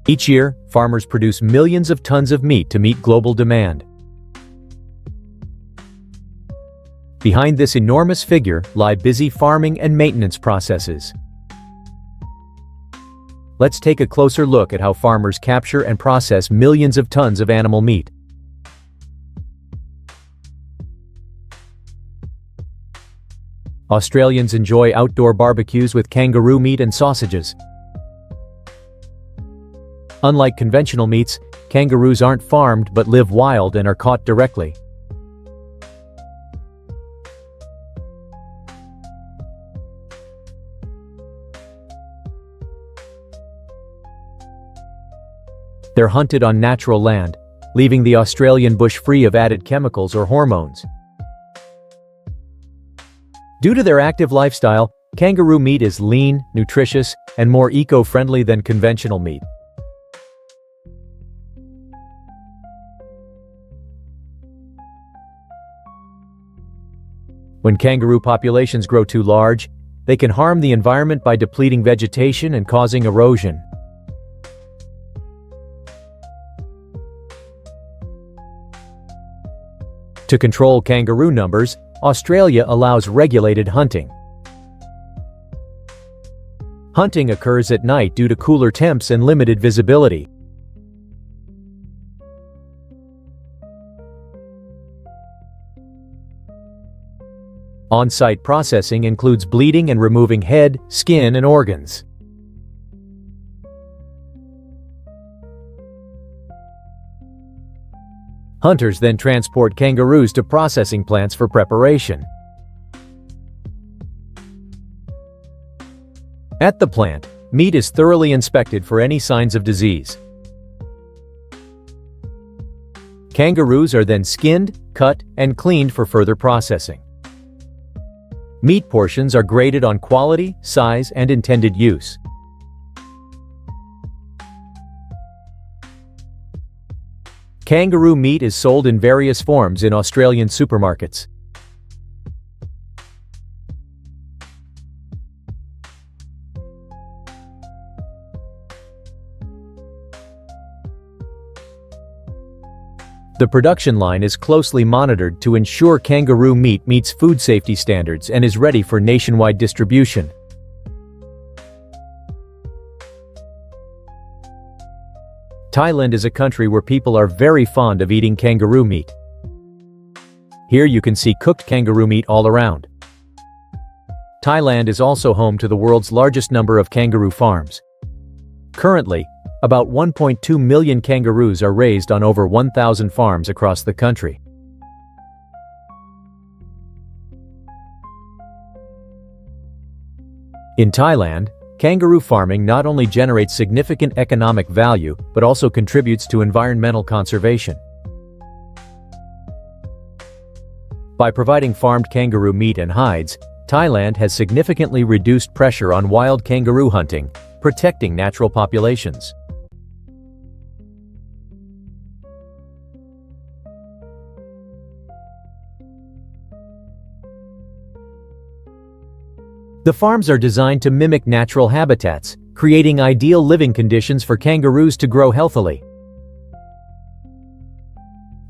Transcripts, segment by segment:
Each year, farmers produce millions of tons of meat to meet global demand. Behind this enormous figure lie busy farming and maintenance processes. Let's take a closer look at how farmers capture and process millions of tons of animal meat. Australians enjoy outdoor barbecues with kangaroo meat and sausages. Unlike conventional meats, kangaroos aren't farmed but live wild and are caught directly. They're hunted on natural land, leaving the Australian bush free of added chemicals or hormones. Due to their active lifestyle, kangaroo meat is lean, nutritious, and more eco-friendly than conventional meat. When kangaroo populations grow too large, they can harm the environment by depleting vegetation and causing erosion. To control kangaroo numbers, Australia allows regulated hunting. Hunting occurs at night due to cooler temps and limited visibility. On-site processing includes bleeding and removing head, skin, and organs. Hunters then transport kangaroos to processing plants for preparation. At the plant, meat is thoroughly inspected for any signs of disease. Kangaroos are then skinned, cut, and cleaned for further processing. Meat portions are graded on quality, size, and intended use. Kangaroo meat is sold in various forms in Australian supermarkets. The production line is closely monitored to ensure kangaroo meat meets food safety standards and is ready for nationwide distribution. Thailand is a country where people are very fond of eating kangaroo meat. Here you can see cooked kangaroo meat all around. Thailand is also home to the world's largest number of kangaroo farms. Currently, about 1.2 million kangaroos are raised on over 1,000 farms across the country. In Thailand, kangaroo farming not only generates significant economic value but also contributes to environmental conservation. By providing farmed kangaroo meat and hides, Thailand has significantly reduced pressure on wild kangaroo hunting, protecting natural populations. The farms are designed to mimic natural habitats, creating ideal living conditions for kangaroos to grow healthily.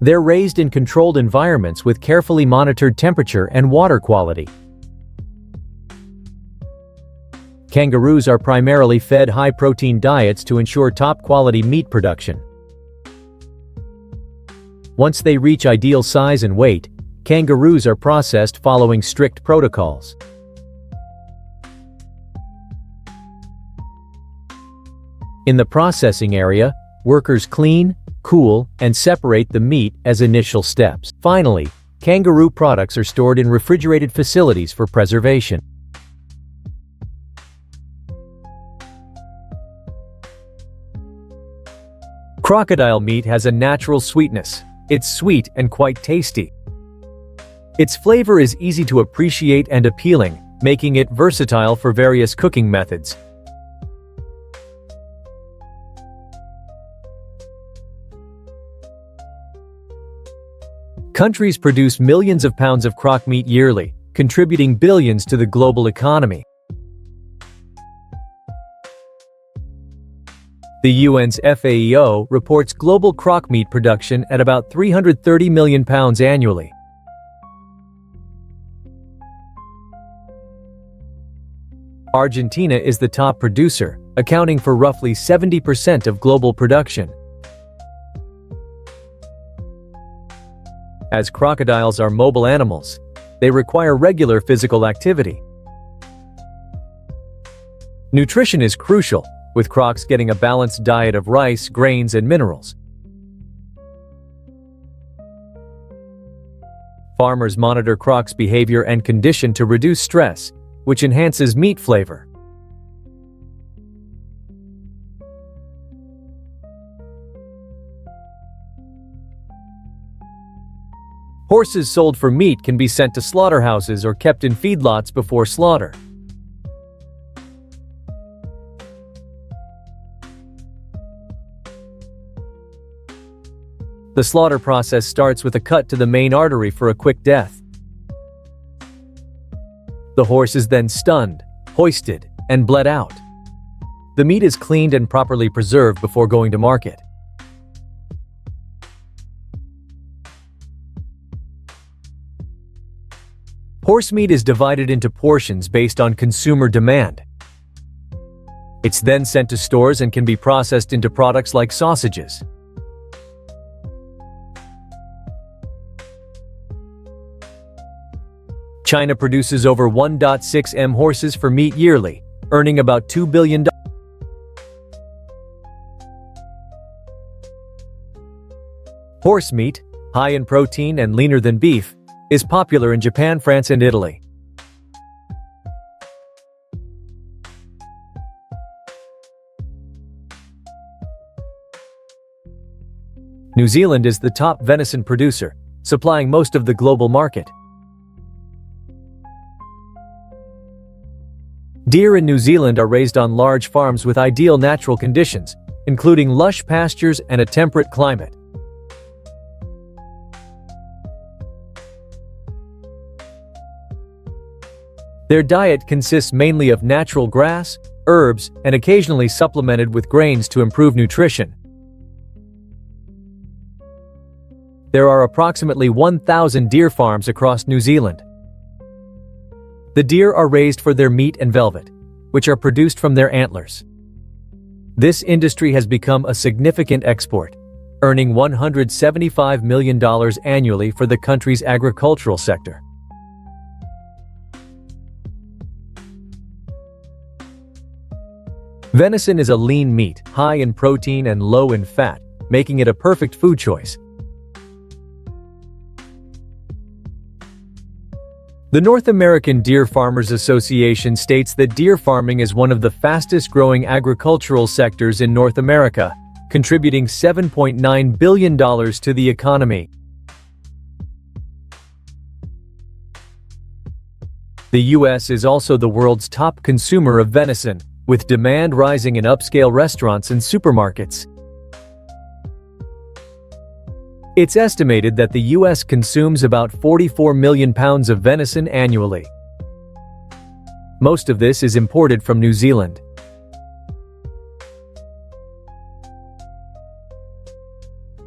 They're raised in controlled environments with carefully monitored temperature and water quality. Kangaroos are primarily fed high-protein diets to ensure top-quality meat production. Once they reach ideal size and weight, kangaroos are processed following strict protocols. In the processing area, workers clean, cool, and separate the meat as initial steps. Finally, kangaroo products are stored in refrigerated facilities for preservation. Crocodile meat has a natural sweetness. It's sweet and quite tasty. Its flavor is easy to appreciate and appealing, making it versatile for various cooking methods. Countries produce millions of pounds of croc meat yearly, contributing billions to the global economy. The UN's FAO reports global croc meat production at about 330 million pounds annually. Argentina is the top producer, accounting for roughly 70% of global production. As crocodiles are mobile animals, they require regular physical activity. Nutrition is crucial, with crocs getting a balanced diet of rice, grains, and minerals. Farmers monitor crocs' behavior and condition to reduce stress, which enhances meat flavor. Horses sold for meat can be sent to slaughterhouses or kept in feedlots before slaughter. The slaughter process starts with a cut to the main artery for a quick death. The horse is then stunned, hoisted, and bled out. The meat is cleaned and properly preserved before going to market. Horse meat is divided into portions based on consumer demand. It's then sent to stores and can be processed into products like sausages. China produces over 1.6 million horses for meat yearly, earning about $2 billion. Horse meat, high in protein and leaner than beef, is popular in Japan, France, and Italy. New Zealand is the top venison producer, supplying most of the global market. Deer in New Zealand are raised on large farms with ideal natural conditions, including lush pastures and a temperate climate. Their diet consists mainly of natural grass, herbs, and occasionally supplemented with grains to improve nutrition. There are approximately 1,000 deer farms across New Zealand. The deer are raised for their meat and velvet, which are produced from their antlers. This industry has become a significant export, earning $175 million annually for the country's agricultural sector. Venison is a lean meat, high in protein and low in fat, making it a perfect food choice. The North American Deer Farmers Association states that deer farming is one of the fastest-growing agricultural sectors in North America, contributing $7.9 billion to the economy. The U.S. is also the world's top consumer of venison, with demand rising in upscale restaurants and supermarkets. It's estimated that the U.S. consumes about 44 million pounds of venison annually. Most of this is imported from New Zealand.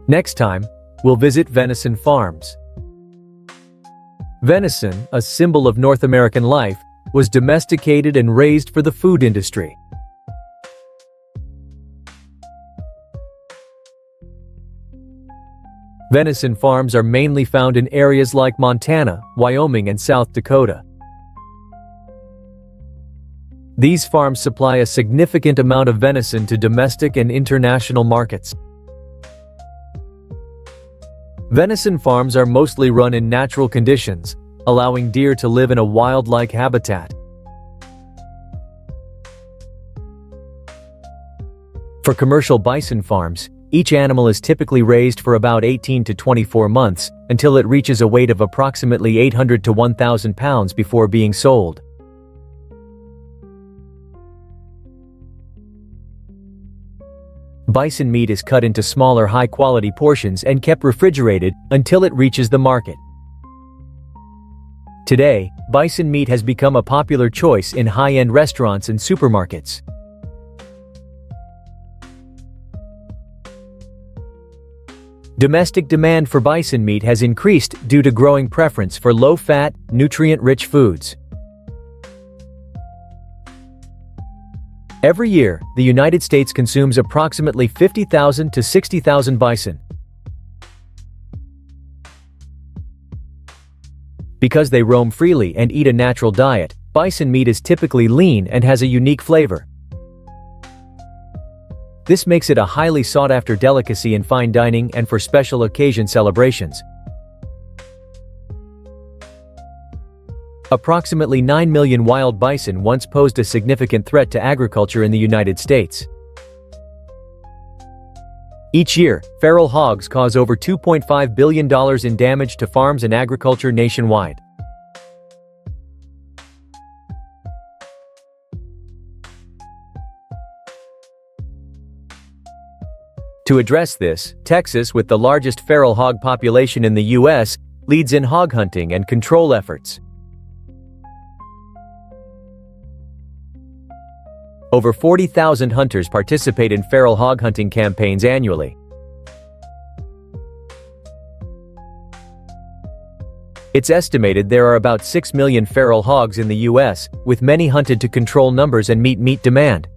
Next time, we'll visit venison farms. Venison, a symbol of North American life, was domesticated and raised for the food industry. Venison farms are mainly found in areas like Montana, Wyoming, and South Dakota. These farms supply a significant amount of venison to domestic and international markets. Venison farms are mostly run in natural conditions, allowing deer to live in a wild-like habitat. For commercial bison farms, Each animal is typically raised for about 18 to 24 months, until it reaches a weight of approximately 800 to 1,000 pounds before being sold. Bison meat is cut into smaller high-quality portions and kept refrigerated until it reaches the market. Today, bison meat has become a popular choice in high-end restaurants and supermarkets. Domestic demand for bison meat has increased due to growing preference for low-fat, nutrient-rich foods. Every year, the United States consumes approximately 50,000 to 60,000 bison. Because they roam freely and eat a natural diet, bison meat is typically lean and has a unique flavor. This makes it a highly sought-after delicacy in fine dining and for special occasion celebrations. Approximately 9 million wild bison once posed a significant threat to agriculture in the United States. Each year, feral hogs cause over $2.5 billion in damage to farms and agriculture nationwide. To address this, Texas, with the largest feral hog population in the U.S., leads in hog hunting and control efforts. Over 40,000 hunters participate in feral hog hunting campaigns annually. It's estimated there are about 6 million feral hogs in the U.S., with many hunted to control numbers and meet meat demand.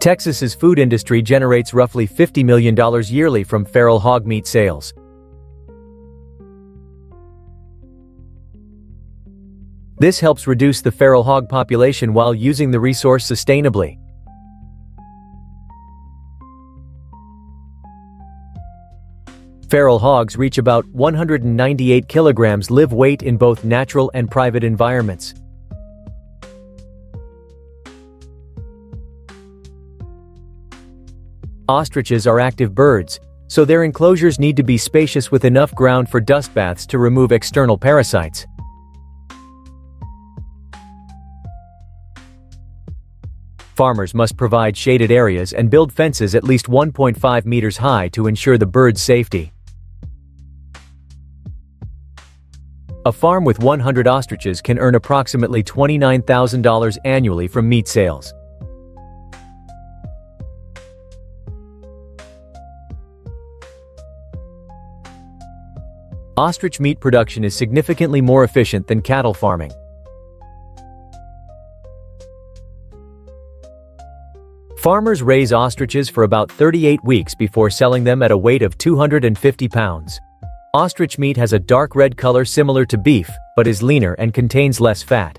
Texas's food industry generates roughly $50 million yearly from feral hog meat sales. This helps reduce the feral hog population while using the resource sustainably. Feral hogs reach about 198 kilograms live weight in both natural and private environments. Ostriches are active birds, so their enclosures need to be spacious with enough ground for dust baths to remove external parasites. Farmers must provide shaded areas and build fences at least 1.5 meters high to ensure the birds' safety. A farm with 100 ostriches can earn approximately $29,000 annually from meat sales. Ostrich meat production is significantly more efficient than cattle farming. Farmers raise ostriches for about 38 weeks before selling them at a weight of 250 pounds. Ostrich meat has a dark red color similar to beef, but is leaner and contains less fat.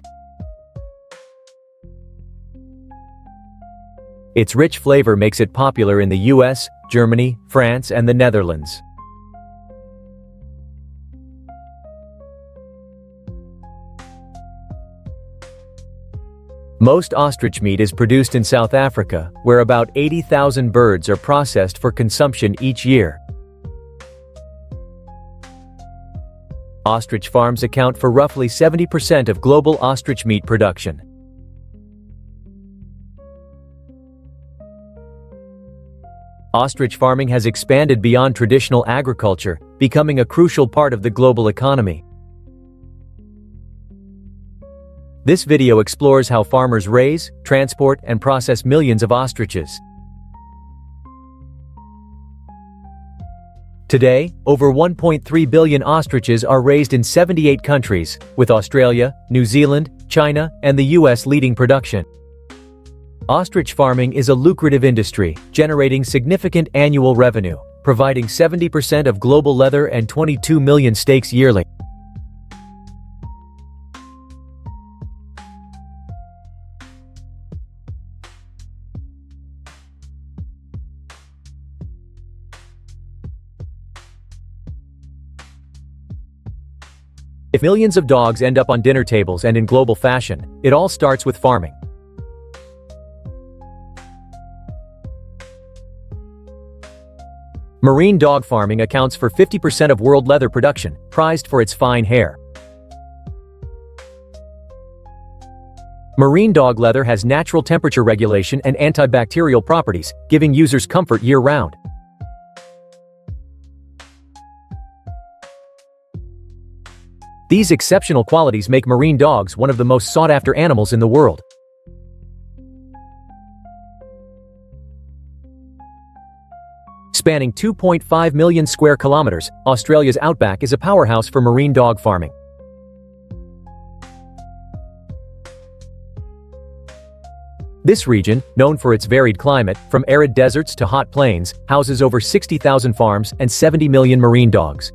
Its rich flavor makes it popular in the US, Germany, France, and the Netherlands. Most ostrich meat is produced in South Africa, where about 80,000 birds are processed for consumption each year. Ostrich farms account for roughly 70% of global ostrich meat production. Ostrich farming has expanded beyond traditional agriculture, becoming a crucial part of the global economy. This video explores how farmers raise, transport, and process millions of ostriches. Today, over 1.3 billion ostriches are raised in 78 countries, with Australia, New Zealand, China, and the US leading production. Ostrich farming is a lucrative industry, generating significant annual revenue, providing 70% of global leather and 22 million steaks yearly. If millions of dogs end up on dinner tables and in global fashion, it all starts with farming. Marine dog farming accounts for 50% of world leather production, prized for its fine hair. Marine dog leather has natural temperature regulation and antibacterial properties, giving users comfort year-round. These exceptional qualities make marine dogs one of the most sought-after animals in the world. Spanning 2.5 million square kilometers, Australia's outback is a powerhouse for marine dog farming. This region, known for its varied climate, from arid deserts to hot plains, houses over 60,000 farms and 70 million marine dogs.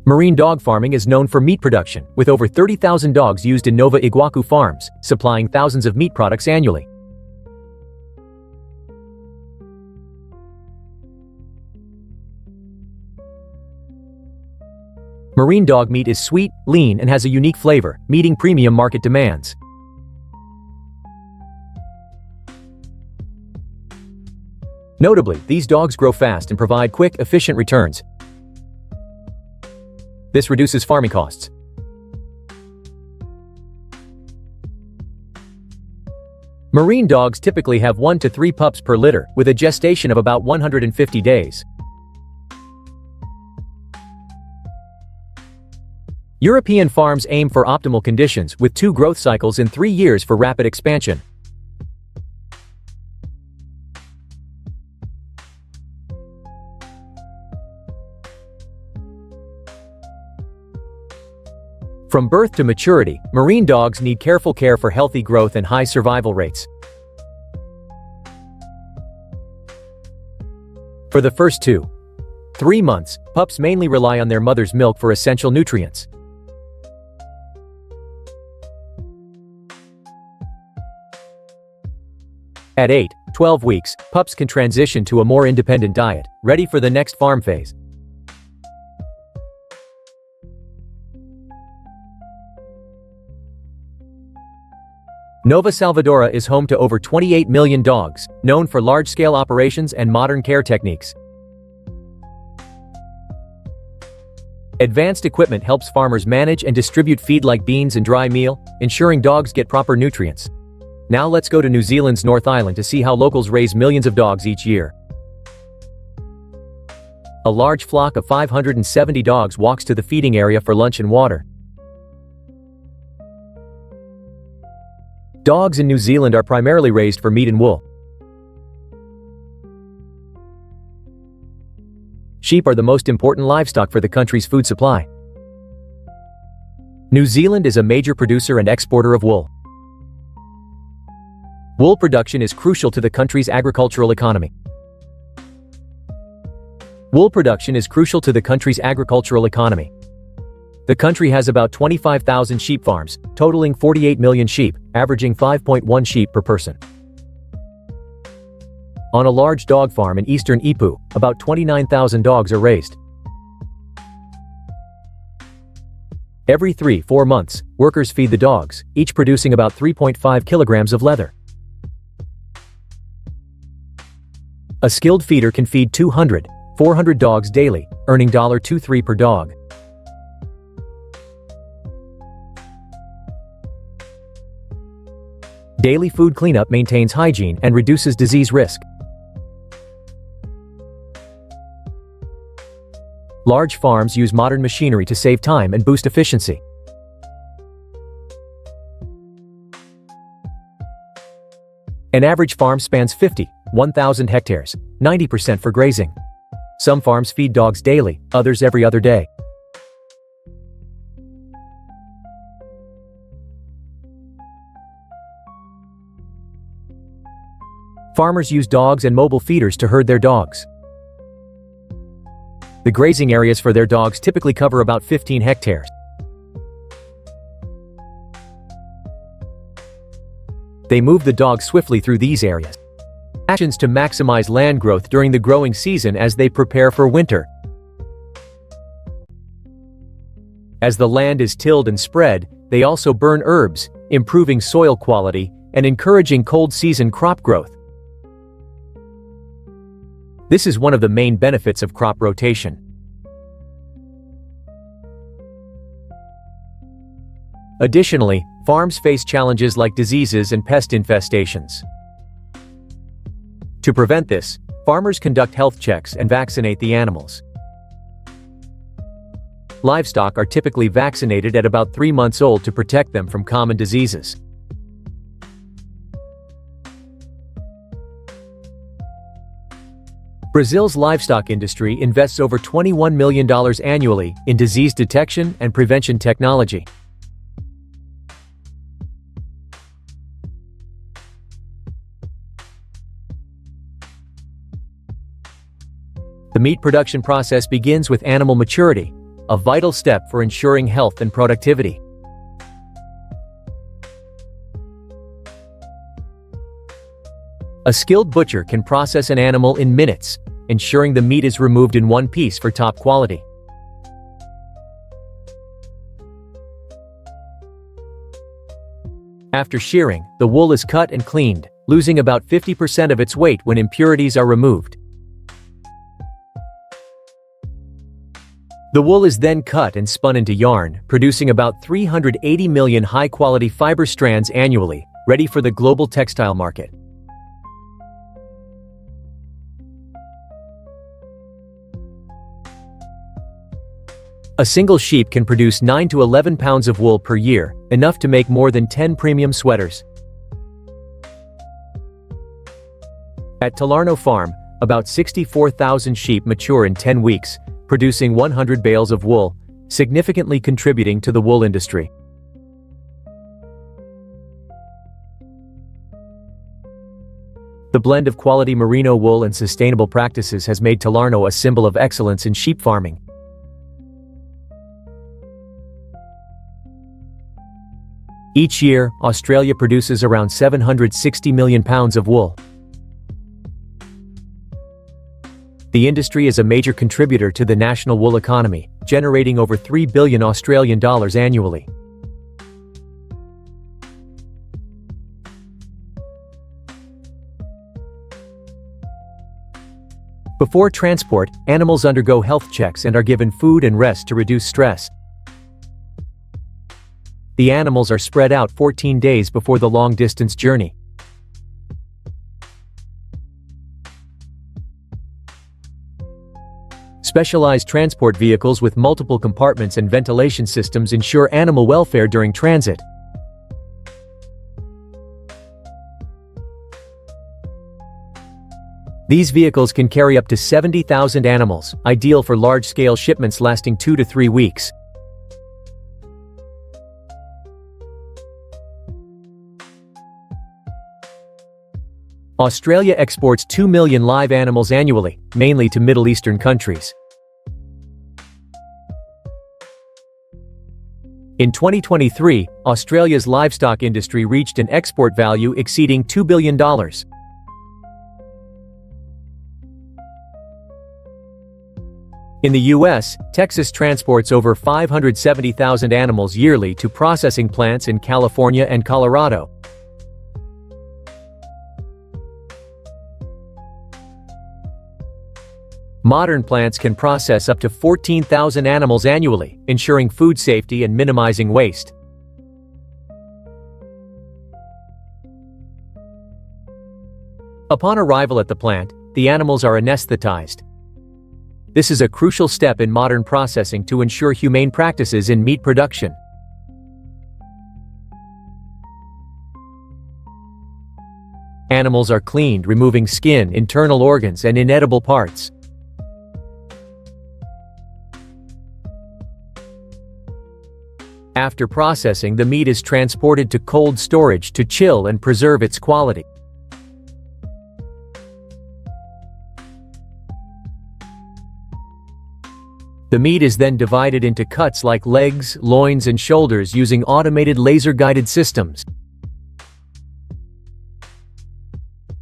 Marine dog farming is known for meat production, with over 30,000 dogs used in Nova Iguacu farms, supplying thousands of meat products annually. Marine dog meat is sweet, lean, and has a unique flavor, meeting premium market demands. Notably, these dogs grow fast and provide quick, efficient returns. This reduces farming costs. Marine dogs typically have 1 to 3 pups per litter, with a gestation of about 150 days. European farms aim for optimal conditions, with 2 growth cycles in 3 years for rapid expansion. From birth to maturity, marine dogs need careful care for healthy growth and high survival rates. For the first 2-3 months, pups mainly rely on their mother's milk for essential nutrients. At 8-12 weeks, pups can transition to a more independent diet, ready for the next farm phase. Nova Salvadora is home to over 28 million dogs, known for large-scale operations and modern care techniques. Advanced equipment helps farmers manage and distribute feed like beans and dry meal, ensuring dogs get proper nutrients. Now let's go to New Zealand's North Island to see how locals raise millions of dogs each year. A large flock of 570 dogs walks to the feeding area for lunch and water. Dogs in New Zealand are primarily raised for meat and wool. Sheep are the most important livestock for the country's food supply. New Zealand is a major producer and exporter of wool. Wool production is crucial to the country's agricultural economy. Wool production is crucial to the country's agricultural economy. The country has about 25,000 sheep farms, totaling 48 million sheep, averaging 5.1 sheep per person. On a large dog farm in eastern Ipu, about 29,000 dogs are raised. Every 3-4 months, workers feed the dogs, each producing about 3.5 kilograms of leather. A skilled feeder can feed 200-400 dogs daily, earning $2.3 per dog. Daily food cleanup maintains hygiene and reduces disease risk. Large farms use modern machinery to save time and boost efficiency. An average farm spans 50-1,000 hectares, 90% for grazing. Some farms feed dogs daily, others every other day. Farmers use dogs and mobile feeders to herd their dogs. The grazing areas for their dogs typically cover about 15 hectares. They move the dogs swiftly through these areas. Actions to maximize land growth during the growing season as they prepare for winter. As the land is tilled and spread, they also burn herbs, improving soil quality and encouraging cold season crop growth. This is one of the main benefits of crop rotation. Additionally, farms face challenges like diseases and pest infestations. To prevent this, farmers conduct health checks and vaccinate the animals. Livestock are typically vaccinated at about 3 months old to protect them from common diseases. Brazil's livestock industry invests over $21 million annually in disease detection and prevention technology. The meat production process begins with animal maturity, a vital step for ensuring health and productivity. A skilled butcher can process an animal in minutes, ensuring the meat is removed in one piece for top quality. After shearing, the wool is cut and cleaned, losing about 50% of its weight when impurities are removed. The wool is then cut and spun into yarn, producing about 380 million high-quality fiber strands annually, ready for the global textile market. A single sheep can produce 9 to 11 pounds of wool per year, enough to make more than 10 premium sweaters. At Talarno Farm, about 64,000 sheep mature in 10 weeks, producing 100 bales of wool, significantly contributing to the wool industry. The blend of quality merino wool and sustainable practices has made Talarno a symbol of excellence in sheep farming. Each year, Australia produces around 760 million pounds of wool. The industry is a major contributor to the national wool economy, generating over $3 billion Australian dollars annually. Before transport, animals undergo health checks and are given food and rest to reduce stress. The animals are spread out 14 days before the long-distance journey. Specialized transport vehicles with multiple compartments and ventilation systems ensure animal welfare during transit. These vehicles can carry up to 70,000 animals, ideal for large-scale shipments lasting 2 to 3 weeks. Australia exports 2 million live animals annually, mainly to Middle Eastern countries. In 2023, Australia's livestock industry reached an export value exceeding $2 billion. In the U.S., Texas transports over 570,000 animals yearly to processing plants in California and Colorado. Modern plants can process up to 14,000 animals annually, ensuring food safety and minimizing waste. Upon arrival at the plant, the animals are anesthetized. This is a crucial step in modern processing to ensure humane practices in meat production. Animals are cleaned, removing skin, internal organs, and inedible parts. After processing, the meat is transported to cold storage to chill and preserve its quality. The meat is then divided into cuts like legs, loins, and shoulders using automated laser-guided systems.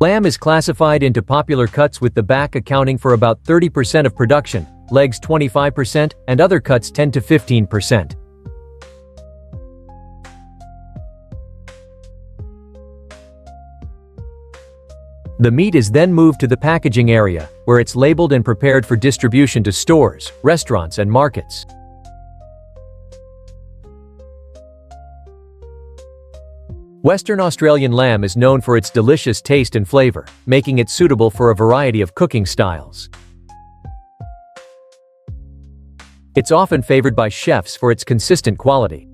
Lamb is classified into popular cuts, with the back accounting for about 30% of production, legs 25%, and other cuts 10 to 15%. The meat is then moved to the packaging area, where it's labeled and prepared for distribution to stores, restaurants, and markets. Western Australian lamb is known for its delicious taste and flavor, making it suitable for a variety of cooking styles. It's often favored by chefs for its consistent quality.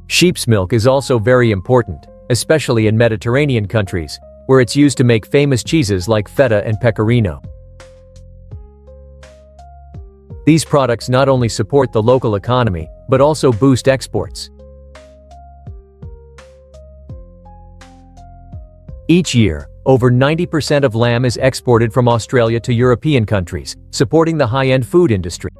Sheep's milk is also very important, especially in Mediterranean countries, where it's used to make famous cheeses like feta and pecorino. These products not only support the local economy, but also boost exports. Each year, over 90% of lamb is exported from Australia to European countries, supporting the high-end food industry.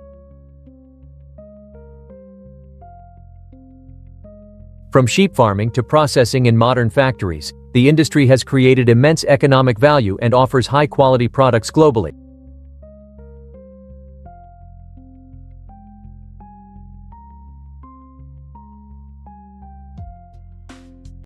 From sheep farming to processing in modern factories, the industry has created immense economic value and offers high-quality products globally.